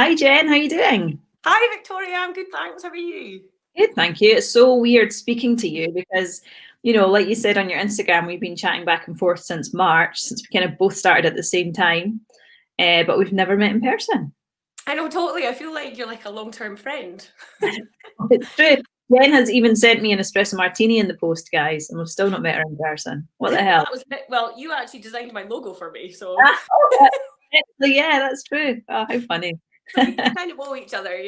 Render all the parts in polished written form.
Hi Jen, how you doing? Hi Victoria, I'm good, thanks. How are you? Good, thank you. It's so weird speaking to you because, like you said on your Instagram, we've been chatting back and forth since March, since we kind of both started at the same time, but we've never met in person. I know, totally. I feel like you're like a long-term friend. It's true. Jen has even sent me an espresso martini in the post, guys, and we've still not met her in person. What the Well, hell? that was well, you actually designed my logo for me, so Oh, actually, yeah, that's true. Oh, how funny. so we kind of owe each other.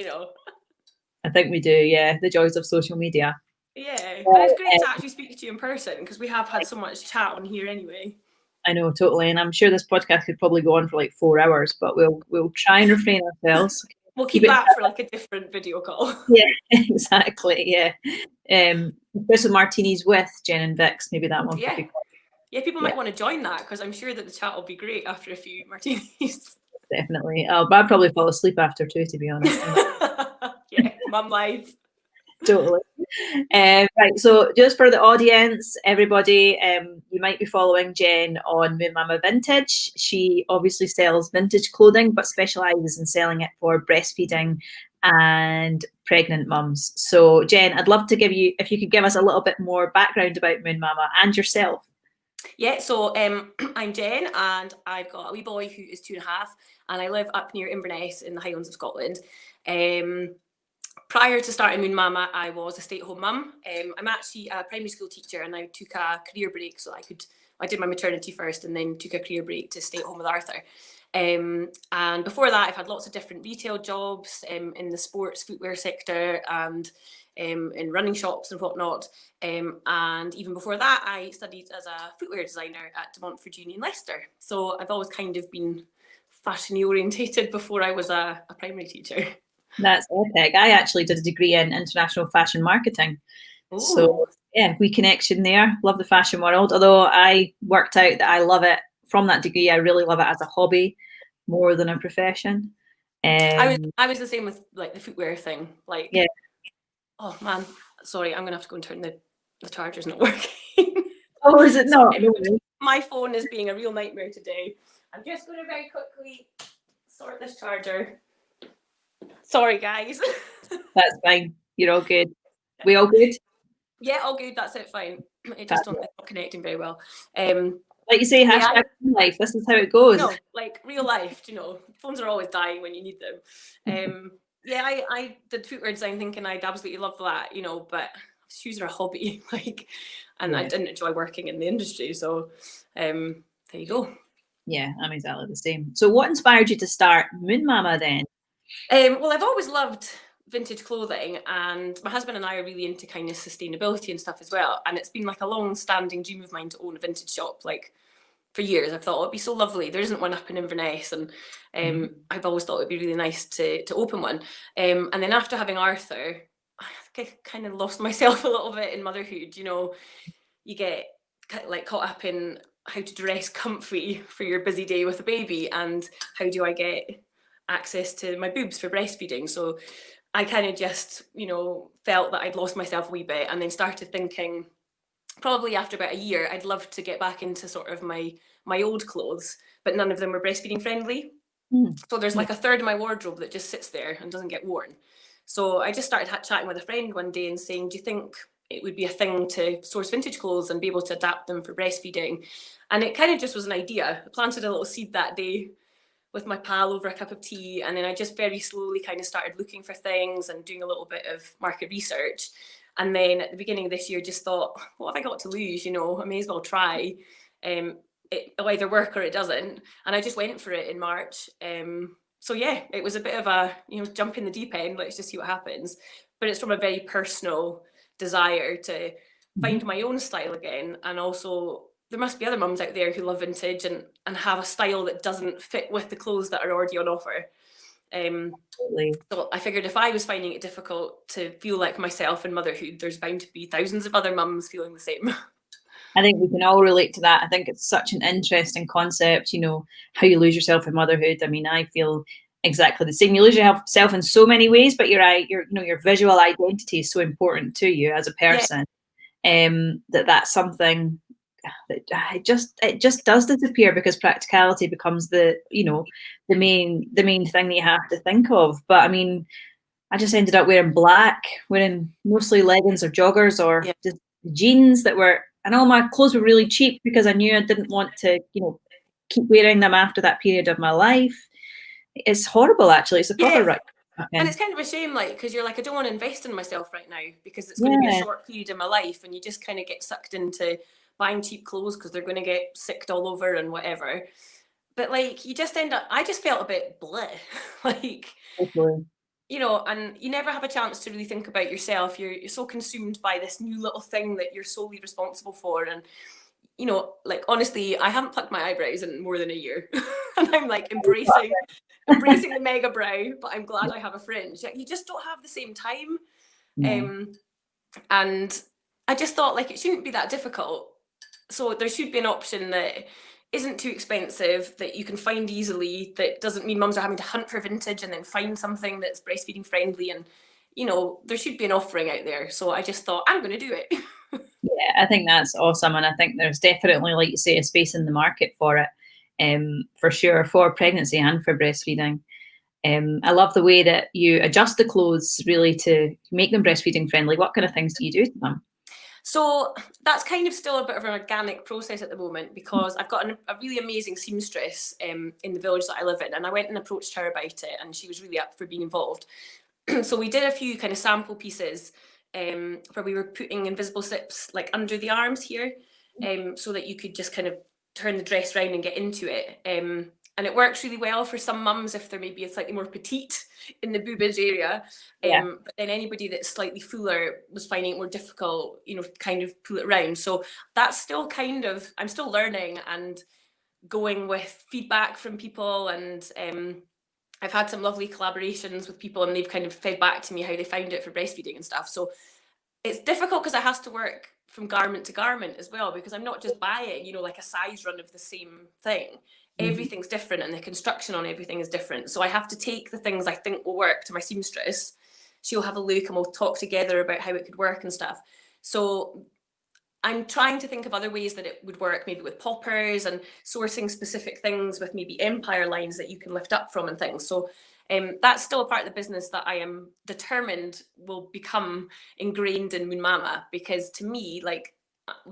I think we do, yeah. The joys of social media. Yeah, but it's Well, great to actually speak to you in person because we have had so much chat on here anyway. I know, totally, and I'm sure this podcast could probably go on for like 4 hours, but we'll try and refrain ourselves. We'll Keep keep it. that for like a different video call. Yeah, exactly. Yeah, espresso martinis with Jen and Vix. Maybe that one could Yeah, be cool. yeah. People Yeah, might want to join that because I'm sure that the chat will be great after a few martinis. definitely. But I'd probably fall asleep after two, to be honest. Yeah, mum life. Totally. Right, so just for the audience, everybody, you might be following Jen on Moon Mama Vintage. She obviously sells vintage clothing, but specialises in selling it for breastfeeding and pregnant mums. So, Jen, I'd love to if you could give us a little bit more background about Moon Mama and yourself. Yeah, so I'm Jen, and I've got a wee boy who is 2.5, and I live up near Inverness in the Highlands of Scotland. Prior to starting Moon Mama, I was a stay-at-home mum. I'm actually a primary school teacher, and I took a career break so I did my maternity first, and then took a career break to stay at home with Arthur. And before that, I've had lots of different retail jobs in the sports footwear sector and in running shops and whatnot. And even before that, I studied as a footwear designer at De Montfort Uni in Leicester. So I've always kind of been fashion orientated before I was a primary teacher. That's epic. I actually did a degree in international fashion marketing. So, Oh, yeah, we connection there. Love the fashion world. Although I worked out that I love it from that degree, I really love it as a hobby more than a profession. I was the same with like the footwear thing. Like, Yeah. oh man, sorry, I'm gonna have to go and turn the charger's not working. Oh, is it not? Sorry, No worries. my phone is being a real nightmare today. I'm just gonna very quickly sort this charger. Sorry, guys. That's fine. You're all good. We all good? Yeah, all good. That's it. Fine. It's not connecting very well. Like you say, Yeah, hashtag life. This is how it goes. no, like real life. Phones are always dying when you need them. Yeah, I did footwear design thinking I'd absolutely love that, but shoes are a hobby, and I Yeah. didn't enjoy working in the industry. So, there you go. Yeah, I'm exactly the same. So, what inspired you to start Moon Mama then? Well, I've always loved vintage clothing, and my husband and I are really into kind of sustainability and stuff as well. And it's been like a long-standing dream of mine to own a vintage shop, like for years. I've thought it'd be so lovely. There isn't one up in Inverness, and I've always thought it'd be really nice to open one. And then after having Arthur, I think I kind of lost myself a little bit in motherhood. You get like caught up in how to dress comfy for your busy day with a baby, and how do I get access to my boobs for breastfeeding. So I kind of just, felt that I'd lost myself a wee bit, and then started thinking probably after about a year, I'd love to get back into sort of my old clothes, but none of them were breastfeeding friendly. Hmm. So there's Yeah. like a third of my wardrobe that just sits there and doesn't get worn. So I just started chatting with a friend one day and saying, do you think it would be a thing to source vintage clothes and be able to adapt them for breastfeeding? And it kind of just was an idea. I planted a little seed that day with my pal over a cup of tea, and then I just very slowly kind of started looking for things and doing a little bit of market research. And then at the beginning of this year, just thought, what have I got to lose? I may as well try. It'll either work or it doesn't. And I just went for it in March. So yeah, it was a bit of a jump in the deep end. Let's just see what happens. But it's from a very personal desire to find my own style again, and also there must be other mums out there who love vintage and have a style that doesn't fit with the clothes that are already on offer. So I figured if I was finding it difficult to feel like myself in motherhood, there's bound to be thousands of other mums feeling the same. I think we can all relate to that. I think it's such an interesting concept, how you lose yourself in motherhood. I mean, I feel exactly the same. You lose yourself in so many ways, but your visual identity is so important to you as a Yeah, person. That's something it just does disappear because practicality becomes the main thing that you have to think of. But I mean, I just ended up wearing black, wearing mostly leggings or joggers or Yeah. just jeans and all my clothes were really cheap because I knew I didn't want to, keep wearing them after that period of my life. It's horrible, actually. It's a proper Yeah. right. And it's kind of a shame, like, because you're like, I don't want to invest in myself right now because it's going to be a Yeah, short period in my life, and you just kind of get sucked into buying cheap clothes because they're going to get sicked all over and whatever. But like, you just end up, I just felt a bit bleh, like, totally. and you never have a chance to really think about yourself. You're so consumed by this new little thing that you're solely responsible for. And, like, honestly, I haven't plucked my eyebrows in more than a year. And I'm like embracing the mega brow, but I'm glad I have a fringe. Like, you just don't have the same time. No. And I just thought, like, it shouldn't be that difficult. So there should be an option that isn't too expensive, that you can find easily, that doesn't mean mums are having to hunt for vintage and then find something that's breastfeeding friendly. And, there should be an offering out there. So I just thought, I'm going to do it. Yeah, I think that's awesome. And I think there's definitely, like you say, a space in the market for it, for sure, for pregnancy and for breastfeeding. I love the way that you adjust the clothes really to make them breastfeeding friendly. What kind of things do you do to them? So that's kind of still a bit of an organic process at the moment, because I've got a really amazing seamstress in the village that I live in, and I went and approached her about it, and she was really up for being involved. So we did a few kind of sample pieces where we were putting invisible zips like under the arms here, so that you could just kind of turn the dress around and get into it. And it works really well for some mums if they're maybe slightly more petite in the boobage area. Yeah. But then anybody that's slightly fuller was finding it more difficult, kind of pull it around. So that's still I'm still learning and going with feedback from people. And I've had some lovely collaborations with people, and they've kind of fed back to me how they found it for breastfeeding and stuff. So it's difficult because it has to work from garment to garment as well, because I'm not just buying, like a size run of the same thing. Everything's different, and the construction on everything is different. So I have to take the things I think will work to my seamstress. She'll have a look and we'll talk together about how it could work and stuff. So I'm trying to think of other ways that it would work, maybe with poppers and sourcing specific things with maybe empire lines that you can lift up from and things. So that's still a part of the business that I am determined will become ingrained in Moon Mama, because to me, like,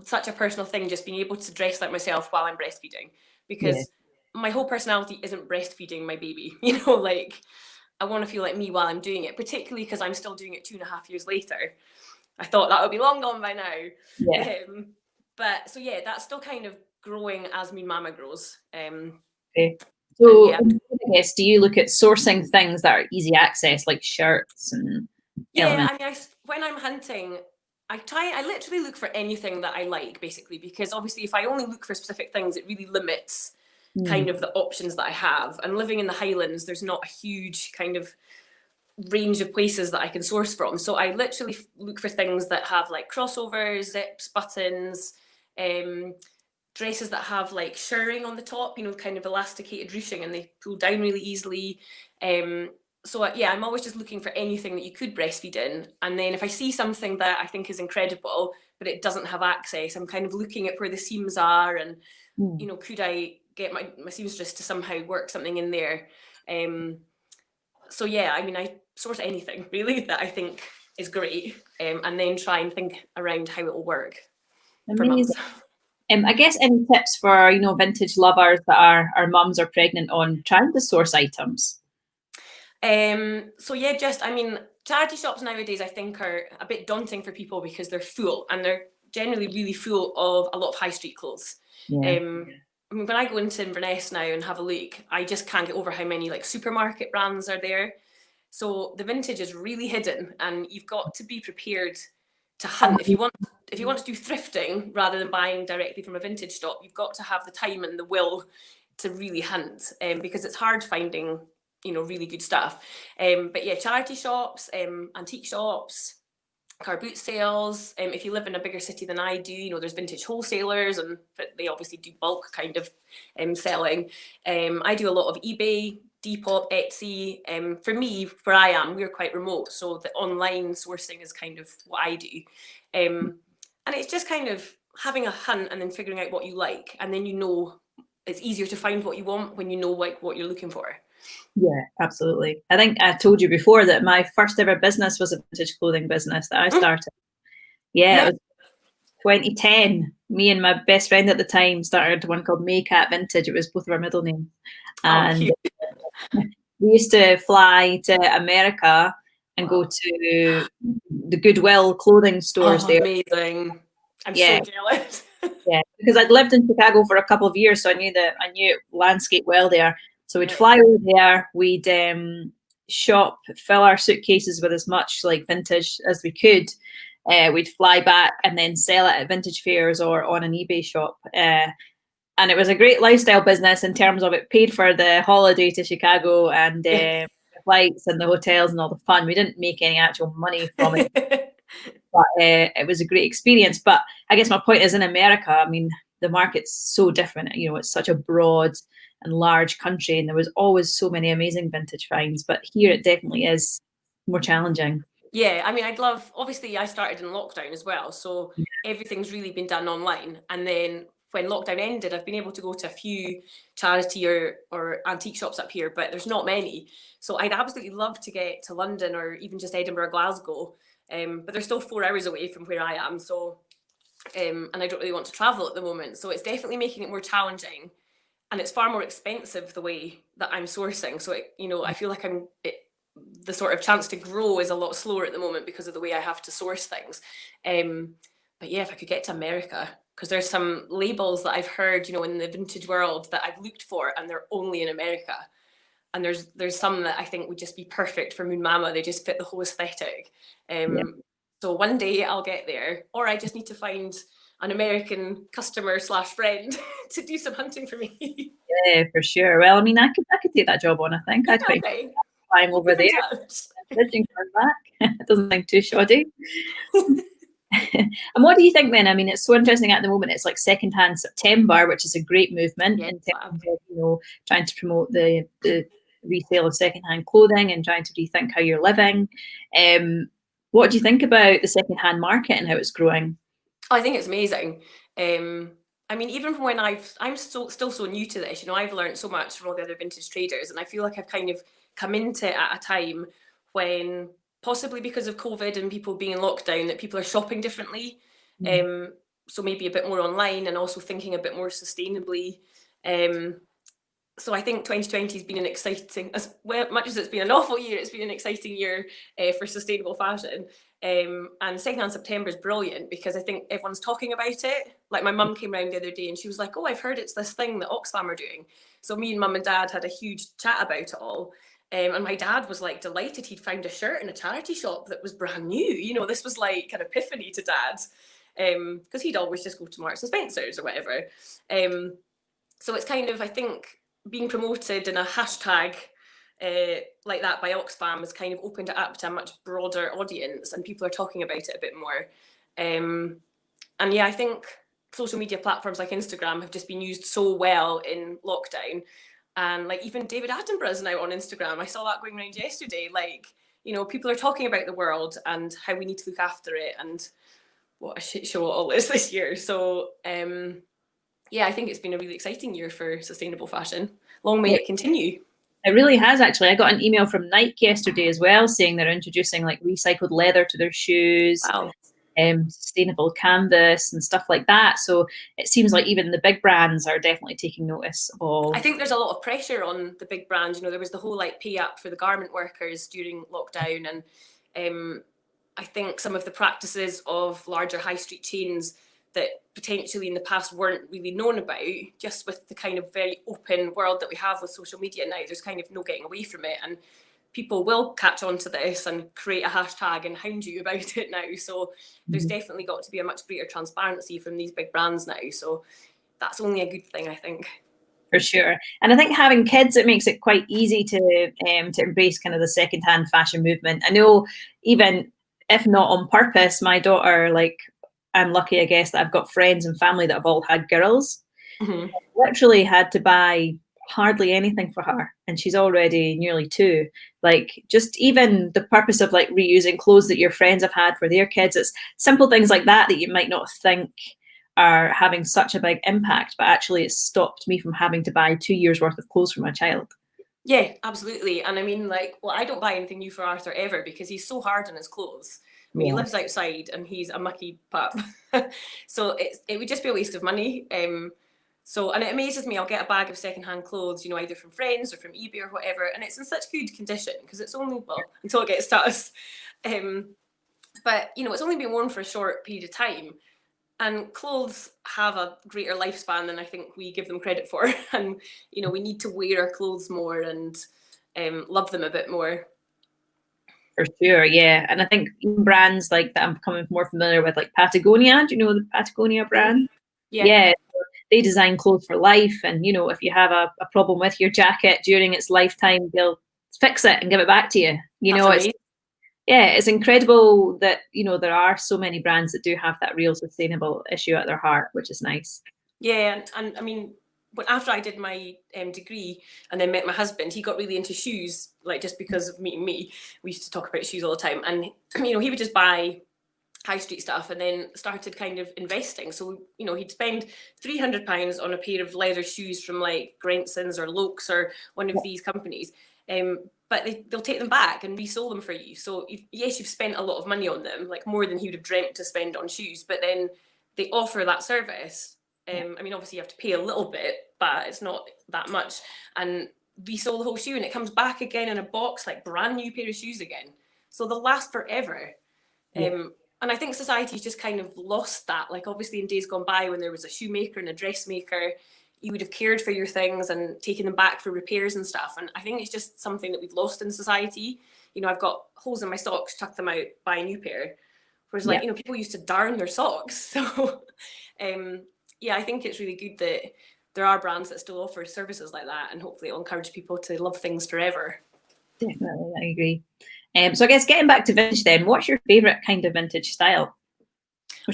such a personal thing, just being able to dress like myself while I'm breastfeeding, because my whole personality isn't breastfeeding my baby, like, I want to feel like me while I'm doing it, particularly because I'm still doing it 2.5 years later. I thought that would be long gone by now. Yeah. But so yeah, that's still kind of growing as Moon Mama grows. Okay. So, yeah. I guess, do you look at sourcing things that are easy access, like shirts and elements? I mean, when I'm hunting, I literally look for anything that I like, basically, because obviously if I only look for specific things, it really limits kind of the options that I have. And living in the Highlands, there's not a huge kind of range of places that I can source from. So I literally look for things that have like crossovers, zips, buttons, dresses that have like shirring on the top, kind of elasticated ruching, and they pull down really easily. So yeah, I'm always just looking for anything that you could breastfeed in. And then if I see something that I think is incredible, but it doesn't have access, I'm kind of looking at where the seams are, and could I get my seamstress to somehow work something in there. So yeah, I mean, I source anything really that I think is great, and then try and think around how it will work for mums. I guess any tips for vintage lovers that are mums or pregnant on trying to source items? So yeah, I mean, charity shops nowadays I think are a bit daunting for people because they're full, and they're generally really full of a lot of high street clothes. Yeah. I mean, when I go into Inverness now and have a look, I just can't get over how many like supermarket brands are there. So the vintage is really hidden, and you've got to be prepared to hunt. If you want to do thrifting rather than buying directly from a vintage shop, you've got to have the time and the will to really hunt, because it's hard finding really good stuff. But yeah, charity shops, antique shops, car boot sales. If you live in a bigger city than I do, there's vintage wholesalers, and they obviously do bulk kind of selling. I do a lot of eBay, Depop, Etsy. For me, where I am, we're quite remote, so the online sourcing is kind of what I do. And it's just kind of having a hunt and then figuring out what you like, and then it's easier to find what you want when you know like what you're looking for. Yeah, absolutely. I think I told you before that my first ever business was a vintage clothing business that I started. Yeah, it was 2010. Me and my best friend at the time started one called Maycat Vintage. It was both of our middle names. And we used to fly to America and go to the Goodwill clothing stores there. Amazing. I'm so jealous. Yeah, because I'd lived in Chicago for a couple of years, so I knew landscape well there. So we'd fly over there, we'd shop, fill our suitcases with as much like vintage as we could. We'd fly back and then sell it at vintage fairs or on an eBay shop. And it was a great lifestyle business in terms of it paid for the holiday to Chicago and the flights and the hotels and all the fun. We didn't make any actual money from it. But it was a great experience. But I guess my point is, in America, I mean, the market's so different. You know, it's such a broad and large country, and there was always so many amazing vintage finds. But here it definitely is more challenging. Yeah, I mean, obviously I started in lockdown as well. So everything's really been done online. And then when lockdown ended, I've been able to go to a few charity or antique shops up here, but there's not many. So I'd absolutely love to get to London or even just Edinburgh, Glasgow. But they're still 4 hours away from where I am. So, and I don't really want to travel at the moment. So it's definitely making it more challenging, and it's far more expensive the way that I'm sourcing. So, I feel like the sort of chance to grow is a lot slower at the moment because of the way I have to source things. But yeah, if I could get to America, because there's some labels that I've heard, in the vintage world that I've looked for, and they're only in America. And there's some that I think would just be perfect for Moon Mama. They just fit the whole aesthetic. So one day I'll get there, or I just need to find an American customer / friend to do some hunting for me. Yeah, for sure. Well, I mean, I could take that job on. I think I'd quite flying over there, fishing back. It doesn't seem too shoddy. And what do you think then? I mean, it's so interesting at the moment. It's like Secondhand September, which is a great movement in terms of trying to promote the resale of secondhand clothing and trying to rethink how you're living. What do you think about the secondhand market and how it's growing? I think it's amazing. I mean, even from when I'm still so new to this, I've learned so much from all the other vintage traders, and I feel like I've kind of come into it at a time when, possibly because of COVID and people being in lockdown, that people are shopping differently. So maybe a bit more online and also thinking a bit more sustainably. So I think 2020 has been an exciting, as well, much as it's been an awful year, it's been an exciting year for sustainable fashion. And Secondhand September is brilliant because I think everyone's talking about it. Like my mum came around the other day and she was like, "Oh, I've heard it's this thing that Oxfam are doing." So me and mum and dad had a huge chat about it all. And my dad was like delighted he'd found a shirt in a charity shop that was brand new. This was like an epiphany to dad, because he'd always just go to Marks and Spencer's or whatever. So it's kind of, I think, being promoted in a hashtag like that by Oxfam has kind of opened it up to a much broader audience, and people are talking about it a bit more. And yeah, I think social media platforms like Instagram have just been used so well in lockdown. And like even David Attenborough's now on Instagram. I saw that going around yesterday. Like, people are talking about the world and how we need to look after it, and what a shit show it all is this year. So yeah, I think it's been a really exciting year for sustainable fashion. Long may it continue. It really has, actually. I got an email from Nike yesterday as well saying they're introducing like recycled leather to their shoes. Wow. Sustainable canvas and stuff like that. So it seems like even the big brands are definitely taking notice of. I think there's a lot of pressure on the big brands. There was the whole like pay up for the garment workers during lockdown, and I think some of the practices of larger high street chains that potentially in the past weren't really known about, just with the kind of very open world that we have with social media now, there's kind of no getting away from it, and people will catch on to this and create a hashtag and hound you about it now. So there's definitely got to be a much greater transparency from these big brands now. So that's only a good thing, I think. For sure. And I think having kids, it makes it quite easy to embrace kind of the secondhand fashion movement. I know, even if not on purpose, my daughter, like, I'm lucky, I guess, that I've got friends and family that have all had girls. I literally had to buy hardly anything for her, and she's already nearly 2. Like, just even the purpose of like reusing clothes that your friends have had for their kids, it's simple things like that that you might not think are having such a big impact, but actually it's stopped me from having to buy 2 years worth of clothes for my child. Yeah, absolutely. And I mean, like, well, I don't buy anything new for Arthur ever because he's so hard on his clothes. I mean, he lives outside and he's a mucky pup. So it would just be a waste of money. So, and it amazes me, I'll get a bag of secondhand clothes, you know, either from friends or from eBay or whatever, and it's in such good condition because it's only, well, until it gets to us. But, you know, it's only been worn for a short period of time. And clothes have a greater lifespan than I think we give them credit for. And, you know, we need to wear our clothes more and love them a bit more. For sure, yeah. And I think brands like that I'm becoming more familiar with, like Patagonia. Do you know the Patagonia brand? Yeah. They design clothes for life. And, you know, if you have a problem with your jacket during its lifetime, they'll fix it and give it back to you. You know, it's incredible that, you know, there are so many brands that do have that real sustainable issue at their heart, which is nice. Yeah, and I mean, but after I did my degree and then met my husband, he got really into shoes, like just because of meeting me. We used to talk about shoes all the time. And, you know, he would just buy high street stuff and then started kind of investing. So, you know, he'd spend £300 on a pair of leather shoes from like Grentsons or Lokes or one of these companies. But they'll take them back and resell them for you. So yes, you've spent a lot of money on them, like more than he would have dreamt to spend on shoes, but then they offer that service. I mean, obviously you have to pay a little bit, but it's not that much. And resell the whole shoe and it comes back again in a box, like brand new pair of shoes again. So they'll last forever. And I think society's just kind of lost that. Like obviously in days gone by when there was a shoemaker and a dressmaker, you would have cared for your things and taken them back for repairs and stuff. And I think it's just something that we've lost in society. You know, I've got holes in my socks, chuck them out, buy a new pair. Whereas like, you know, people used to darn their socks. So yeah, I think it's really good that there are brands that still offer services like that, and hopefully it'll encourage people to love things forever. Definitely, I agree. So I guess getting back to vintage then, what's your favourite kind of vintage style?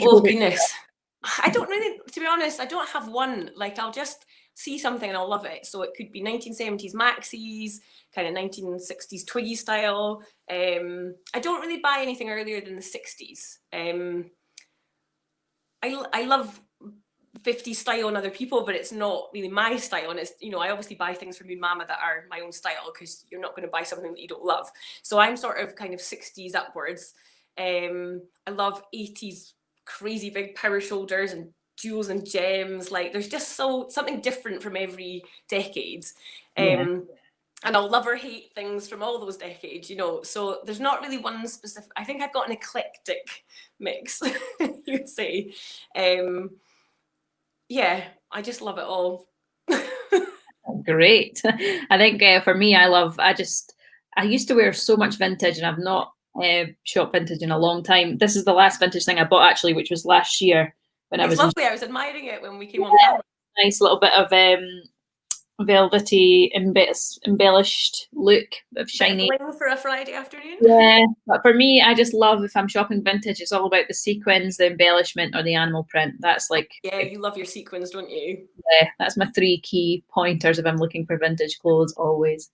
Oh goodness. I don't really, to be honest, I don't have one. Like I'll just see something and I'll love it. So it could be 1970s maxis, kind of 1960s twiggy style. I don't really buy anything earlier than the 60s. I love 50s style on other people, but it's not really my style. And it's, you know, I obviously buy things from Moon Mama that are my own style because you're not going to buy something that you don't love. So I'm sort of kind of 60s upwards. I love 80s crazy big power shoulders and jewels and gems. Like there's just something different from every decade. And I'll love or hate things from all those decades, you know. So there's not really one specific. I think I've got an eclectic mix, you'd say. Yeah, I just love it all. Great. I think for me, I used to wear so much vintage and I've not shopped vintage in a long time. This is the last vintage thing I bought actually, which was last year when I was lovely. I was admiring it when we came on camera. Nice little bit of velvety embellished look of shiny for a Friday afternoon. Yeah, but for me, I just love, if I'm shopping vintage, it's all about the sequins, the embellishment, or the animal print. That's like, yeah, you love your sequins, don't you? Yeah, that's my 3 key pointers if I'm looking for vintage clothes always.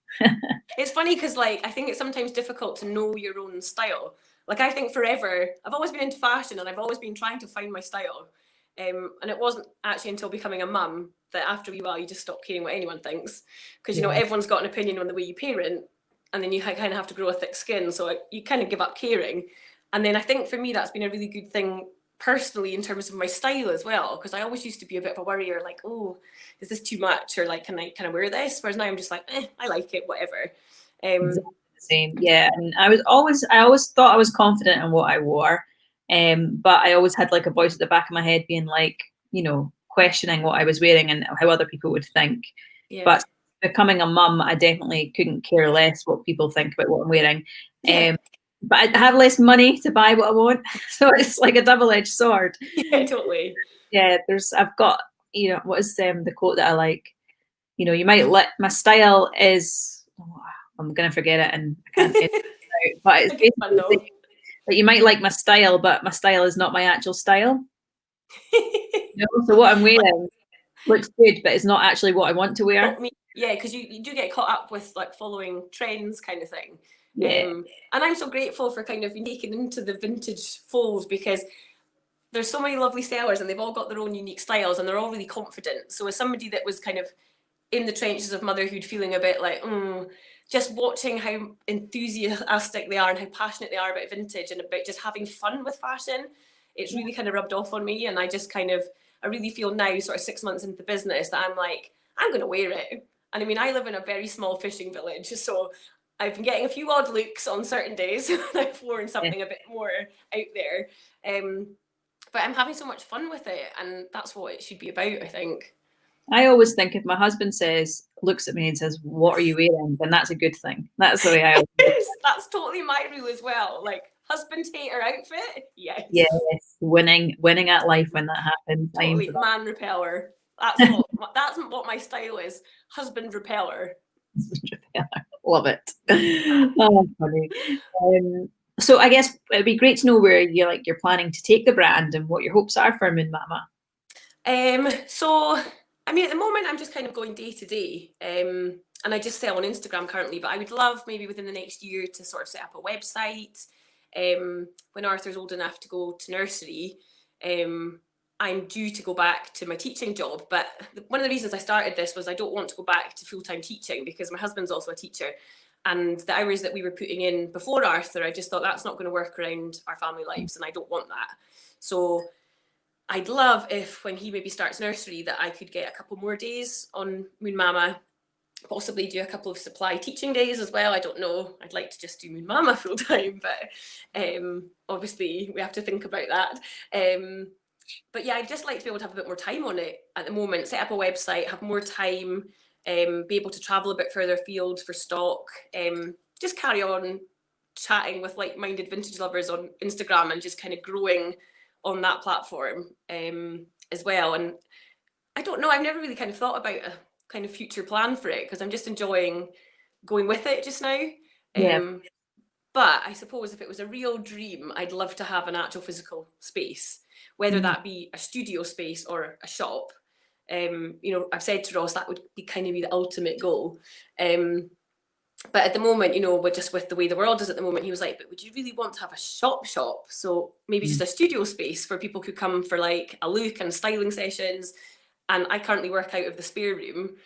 It's funny because like I think it's sometimes difficult to know your own style. Like I think forever I've always been into fashion and I've always been trying to find my style. And it wasn't actually until becoming a mum that after a wee while you just stop caring what anyone thinks, because you know everyone's got an opinion on the way you parent, and then you kind of have to grow a thick skin, so you kind of give up caring. And then I think for me that's been a really good thing personally in terms of my style as well, because I always used to be a bit of a worrier, like, oh, is this too much, or like, can I wear this? Whereas now I'm just like, I like it, whatever. Exactly the same, yeah. And I always thought I was confident in what I wore. But I always had like a voice at the back of my head being like, you know, questioning what I was wearing and how other people would think. Yeah. But becoming a mum, I definitely couldn't care less what people think about what I'm wearing. Yeah. But I have less money to buy what I want. So it's like a double-edged sword. Yeah, totally. Yeah, I've got, you know, what is the quote that I like? You know, you might let, my style is, I'm going to forget it and I can't get it out. But it's basically, but you might like my style, but my style is not my actual style. You know? So what I'm wearing looks good, but it's not actually what I want to wear. Yeah, because you do get caught up with like following trends kind of thing. Yeah. And I'm so grateful for kind of being taken into the vintage fold, because there's so many lovely sellers and they've all got their own unique styles and they're all really confident. So as somebody that was kind of in the trenches of motherhood, feeling a bit like, just watching how enthusiastic they are and how passionate they are about vintage and about just having fun with fashion, it's really kind of rubbed off on me. And I just kind of, I really feel now, sort of 6 months into the business, that I'm like, I'm going to wear it. And I mean, I live in a very small fishing village, so I've been getting a few odd looks on certain days and I've worn something a bit more out there. But I'm having so much fun with it, and that's what it should be about, I think. I always think if my husband looks at me and says, "What are you wearing?" then that's a good thing. That's the way I always That's totally my rule as well. Like, husband hater outfit, yes. Yes, winning at life when that happens. Totally man repeller. That's what my style is. Husband repeller. Love it. Oh, funny. So I guess it'd be great to know where you're planning to take the brand and what your hopes are for Moon Mama. So I mean, at the moment, I'm just kind of going day to day, and I just sell on Instagram currently. But I would love maybe within the next year to sort of set up a website. When Arthur's old enough to go to nursery, I'm due to go back to my teaching job. But one of the reasons I started this was I don't want to go back to full-time teaching because my husband's also a teacher. And the hours that we were putting in before Arthur, I just thought that's not going to work around our family lives, and I don't want that. So I'd love if when he maybe starts nursery that I could get a couple more days on Moon Mama, possibly do a couple of supply teaching days as well. I don't know. I'd like to just do Moon Mama full time, but obviously we have to think about that. But yeah, I'd just like to be able to have a bit more time on it at the moment, set up a website, have more time, be able to travel a bit further afield for stock, just carry on chatting with like-minded vintage lovers on Instagram and just kind of growing on that platform as well. And I don't know, I've never really kind of thought about a kind of future plan for it because I'm just enjoying going with it just now. But I suppose if it was a real dream, I'd love to have an actual physical space, whether that be a studio space or a shop. I've said to Ross that would be kind of be the ultimate goal. But at the moment, with the way the world is at the moment, he was like, but would you really want to have a shop? So maybe just a studio space where people could come for like a look and styling sessions. And I currently work out of the spare room,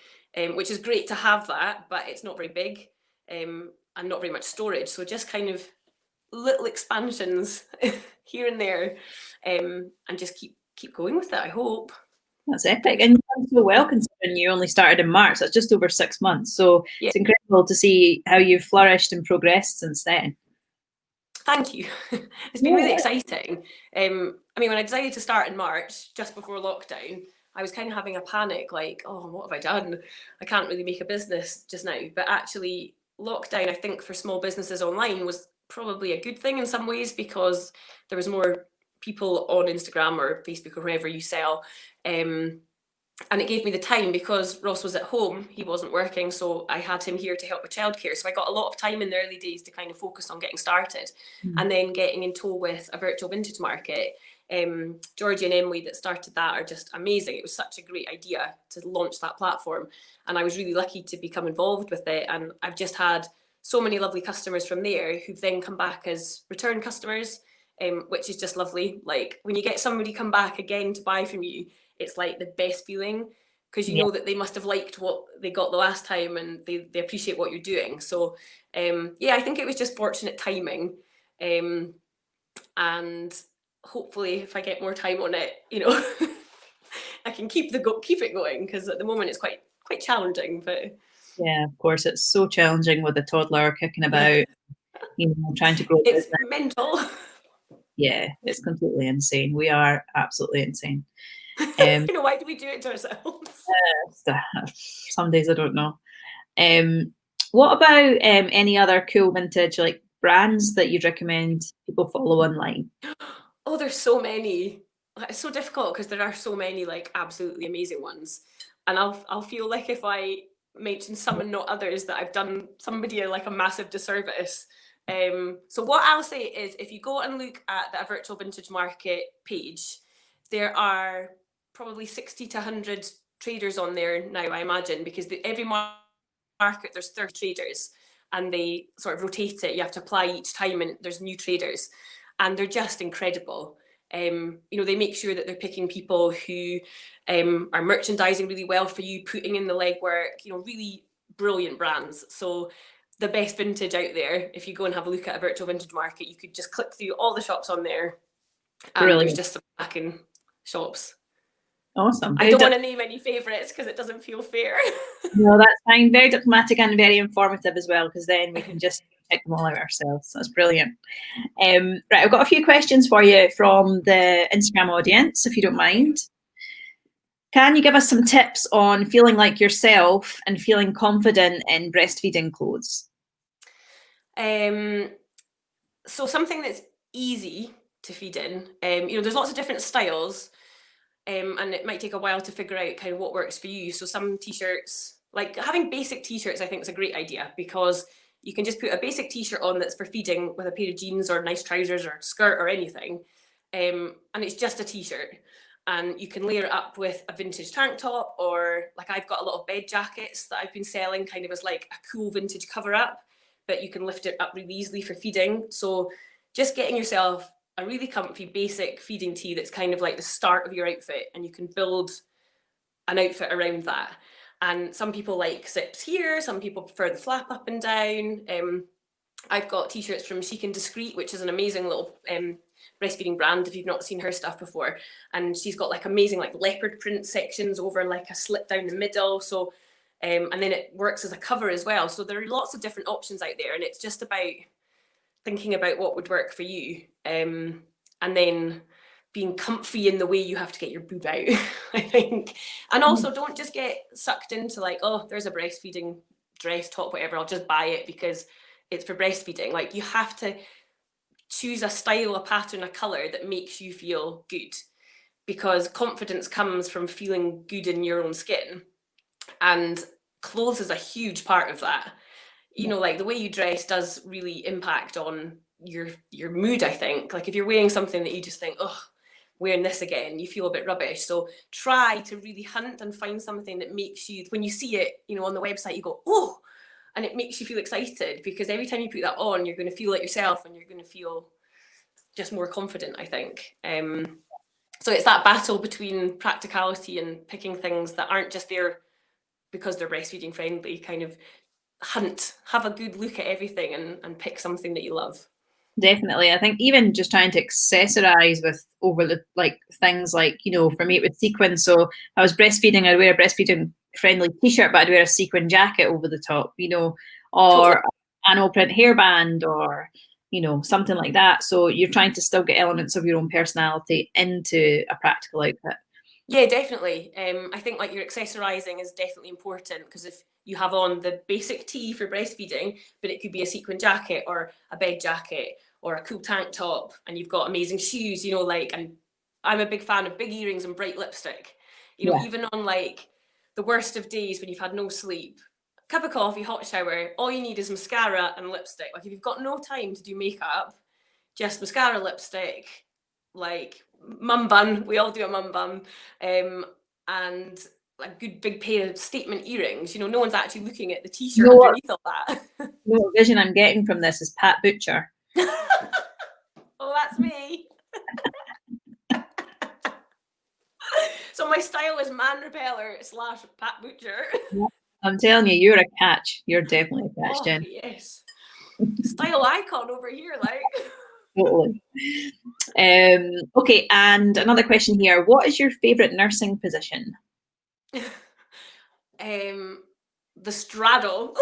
which is great to have that, but it's not very big and not very much storage. So just kind of little expansions here and there and just keep going with it, I hope. That's epic. And you've done so well considering you only started in March. That's just over 6 months. So It's incredible to see how you've flourished and progressed since then. Thank you. It's been really exciting. I mean, when I decided to start in March, just before lockdown, I was kind of having a panic, like, oh, what have I done? I can't really make a business just now. But actually, lockdown, I think, for small businesses online was probably a good thing in some ways because there was more people on Instagram or Facebook or wherever you sell. And it gave me the time because Ross was at home, he wasn't working, so I had him here to help with childcare. So I got a lot of time in the early days to kind of focus on getting started and then getting in tow with a virtual vintage market. Georgie and Emily that started that are just amazing. It was such a great idea to launch that platform. And I was really lucky to become involved with it. And I've just had so many lovely customers from there who've then come back as return customers, which is just lovely. Like when you get somebody come back again to buy from you, it's like the best feeling because you know that they must have liked what they got the last time and they appreciate what you're doing. So I think it was just fortunate timing. And hopefully if I get more time on it, I can keep it going because at the moment it's quite challenging. But yeah, of course, it's so challenging with a toddler kicking about, trying to grow. It's mental. Yeah, it's completely insane. We are absolutely insane. Why do we do it to ourselves? Some days I don't know. What about any other cool vintage like brands that you'd recommend people follow online? Oh, there's so many. It's so difficult because there are so many like absolutely amazing ones, and I'll feel like if I mention some and not others that I've done somebody like a massive disservice. So what I'll say is if you go and look at the virtual vintage market page, there are probably 60 to 100 traders on there now, I imagine, because every market there's 30 traders and they sort of rotate it. You have to apply each time and there's new traders and they're just incredible. They make sure that they're picking people who are merchandising really well for you, putting in the legwork, really brilliant brands. So the best vintage out there, if you go and have a look at a virtual vintage market, you could just click through all the shops on there, and there's just some cracking shops. Awesome. I don't want to name any favourites because it doesn't feel fair. No, that's fine. Very diplomatic and very informative as well, because then we can just check them all out ourselves. That's brilliant. Right, I've got a few questions for you from the Instagram audience, if you don't mind. Can you give us some tips on feeling like yourself and feeling confident in breastfeeding clothes? So something that's easy to feed in, there's lots of different styles, and it might take a while to figure out kind of what works for you. So some t-shirts, like having basic t-shirts, I think is a great idea, because you can just put a basic t-shirt on that's for feeding with a pair of jeans or nice trousers or skirt or anything, and it's just a t-shirt. And you can layer it up with a vintage tank top, or like I've got a lot of bed jackets that I've been selling kind of as like a cool vintage cover up, but you can lift it up really easily for feeding. So just getting yourself a really comfy basic feeding tee that's kind of like the start of your outfit, and you can build an outfit around that. And some people like zips here, some people prefer the flap up and down. I've got t-shirts from Chic and Discreet, which is an amazing little breastfeeding brand if you've not seen her stuff before, and she's got like amazing like leopard print sections over like a slit down the middle, so and then it works as a cover as well. So there are lots of different options out there, and it's just about thinking about what would work for you, and then being comfy in the way you have to get your boob out. I think. And also don't just get sucked into like, oh, there's a breastfeeding dress top, whatever, I'll just buy it because it's for breastfeeding. Like, you have to choose a style, a pattern, a color that makes you feel good, because confidence comes from feeling good in your own skin, and clothes is a huge part of that. Like the way you dress does really impact on your mood, I think. Like if you're wearing something that you just think, oh, wearing this again, you feel a bit rubbish. So try to really hunt and find something that makes you, when you see it, on the website, you go, oh, and it makes you feel excited, because every time you put that on, you're going to feel like yourself, and you're going to feel just more confident, I think. So it's that battle between practicality and picking things that aren't just there because they're breastfeeding friendly. Kind of have a good look at everything and pick something that you love. Definitely. I think even just trying to accessorize with over the things like, for me it was sequins. So I was breastfeeding, I'd wear a breastfeeding friendly t-shirt, but I'd wear a sequin jacket over the top, or an all print hairband, or something like that. So you're trying to still get elements of your own personality into a practical outfit. Yeah, definitely. I think like your accessorizing is definitely important, because if you have on the basic tee for breastfeeding, but it could be a sequin jacket or a bed jacket or a cool tank top, and you've got amazing shoes, and I'm a big fan of big earrings and bright lipstick. Even on like the worst of days when you've had no sleep, cup of coffee, hot shower, all you need is mascara and lipstick. Like if you've got no time to do makeup, just mascara, lipstick, like mum bun, we all do a mum bun, and a good big pair of statement earrings. No one's actually looking at the t-shirt underneath all that. No vision I'm getting from this is Pat Butcher. Oh, that's me. So my style is man repeller / Pat Butcher. I'm telling you, you're a catch. You're definitely a catch, Jen. Yes. Style icon over here, like. Totally. Okay, and another question here. What is your favourite nursing position? The straddle.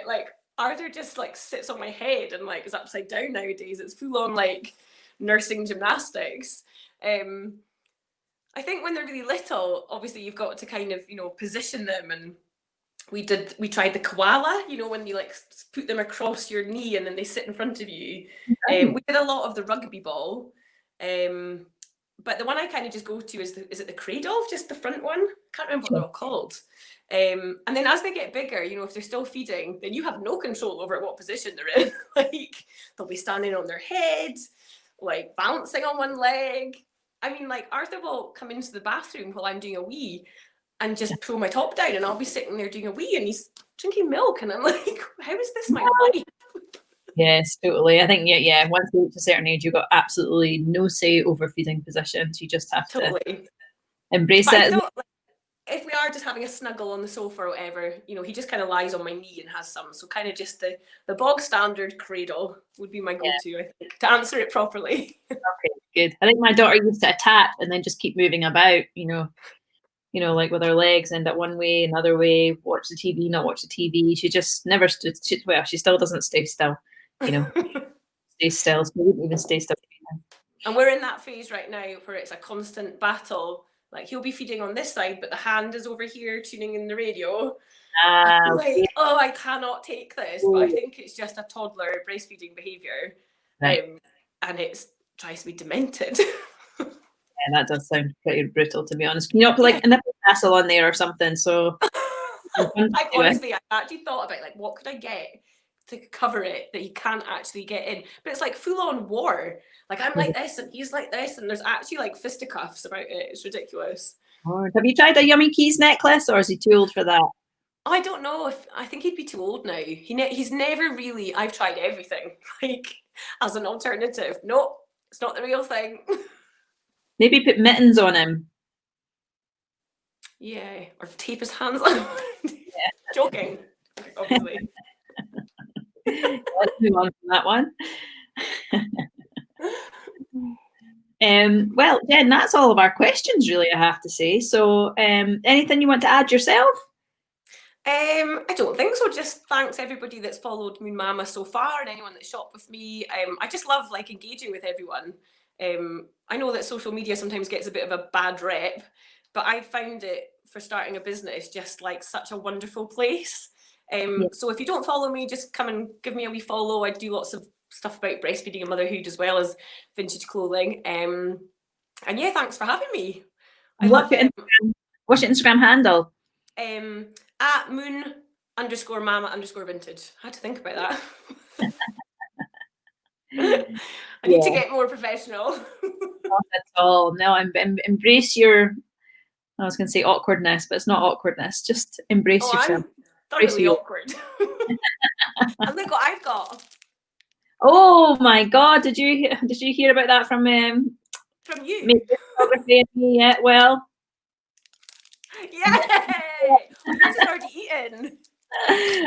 Like Arthur just like sits on my head and like is upside down nowadays. It's full on like nursing gymnastics. I think when they're really little, obviously you've got to kind of, position them, and we tried the koala, when you like put them across your knee and then they sit in front of you. We did a lot of the rugby ball, but the one I kind of just go to is it the cradle, just the front one? Can't remember what they're all called. And then as they get bigger, if they're still feeding, then you have no control over what position they're in. Like they'll be standing on their head, like bouncing on one leg. I mean, like Arthur will come into the bathroom while I'm doing a wee and just pull my top down, and I'll be sitting there doing a wee, and he's drinking milk, and I'm like, how is this my life? Yes, totally. I think yeah. Once you reach a certain age, you've got absolutely no say over feeding positions. You just have to Totally. embrace But I it. feel like if we are just having a snuggle on the sofa or whatever, he just kind of lies on my knee and has some. So kind of just the bog standard cradle would be my go-to, I think, to answer it properly. Okay, good. I think my daughter used to attach and then just keep moving about, like with her legs, end up one way, another way, watch the TV, not watch the TV. She just never stood. She still doesn't stay still. Stay still. So we wouldn't even stay still. And we're in that phase right now where it's a constant battle. Like he'll be feeding on this side, but the hand is over here tuning in the radio. Okay. Oh, I cannot take this. But I think it's just a toddler breastfeeding behaviour. Right. And it drives me demented. Yeah, that does sound pretty brutal, to be honest. Can you not put like a nipple tassel on there or something? So I actually thought about like what could I get to cover it that he can't actually get in, but it's like full on war. Like I'm like this and he's like this, and there's actually like fisticuffs about it. It's ridiculous. Have you tried a Yummy Keys necklace, or is he too old for that? I don't know. I think he'd be too old now. He's never really. I've tried everything like as an alternative. Nope, it's not the real thing. Maybe put mittens on him. Yeah, or tape his hands on. Yeah, joking. Obviously. Let's move on from that one. Well, Jen, that's all of our questions, really, I have to say. So, anything you want to add yourself? I don't think so. Just thanks everybody that's followed Moon Mama so far and anyone that shopped with me. I just love like engaging with everyone. I know that social media sometimes gets a bit of a bad rep, but I found it for starting a business just like such a wonderful place. So if you don't follow me, just come and give me a wee follow. I do lots of stuff about breastfeeding and motherhood as well as vintage clothing. And yeah, thanks for having me. What's your Instagram handle? At moon_mama_vintage. I had to think about that. I need to get more professional. Not at all. No, embrace your, I was going to say awkwardness, but it's not awkwardness. Just embrace yourself. I'm thoroughly awkward. And look what I've got. Oh my God! Did you hear about that from you? Yeah. Well. Yay! Yours is already eaten.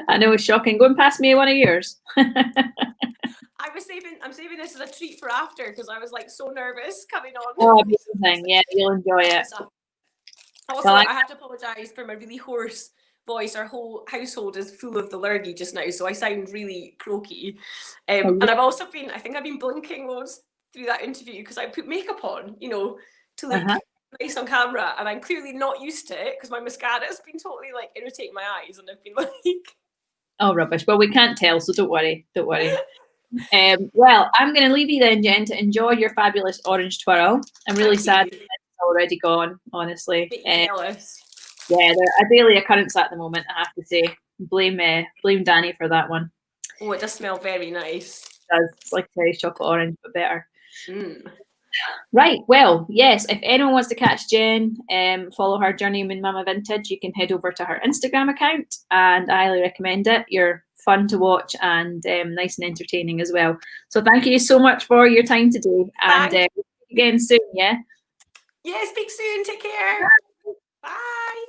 I know, it's shocking. Go and pass me one of yours. I'm saving this as a treat for after because I was like so nervous coming on. Oh, amazing. Yeah, you'll enjoy it. Also, I have to apologise for my really hoarse voice. Our whole household is full of the lurgy just now, so I sound really croaky. And I've been blinking loads through that interview because I put makeup on, to look nice on camera, and I'm clearly not used to it because my mascara has been totally like irritating my eyes, and I've been like, oh, rubbish. Well, we can't tell, so don't worry. Well, I'm going to leave you then, Jen, to enjoy your fabulous orange twirl. I'm really sad it's already gone, honestly. Jealous. Yeah, they're a daily occurrence at the moment, I have to say. Blame Danny for that one. Oh, it does smell very nice. It does. It's like cherry chocolate orange, but better. Right, well, yes, if anyone wants to catch Jen, follow her journey Moon Mama Vintage, you can head over to her Instagram account, and I highly recommend it. You're fun to watch and nice and entertaining as well. So thank you so much for your time today, and again soon, yeah? Yeah, speak soon. Take care. Bye.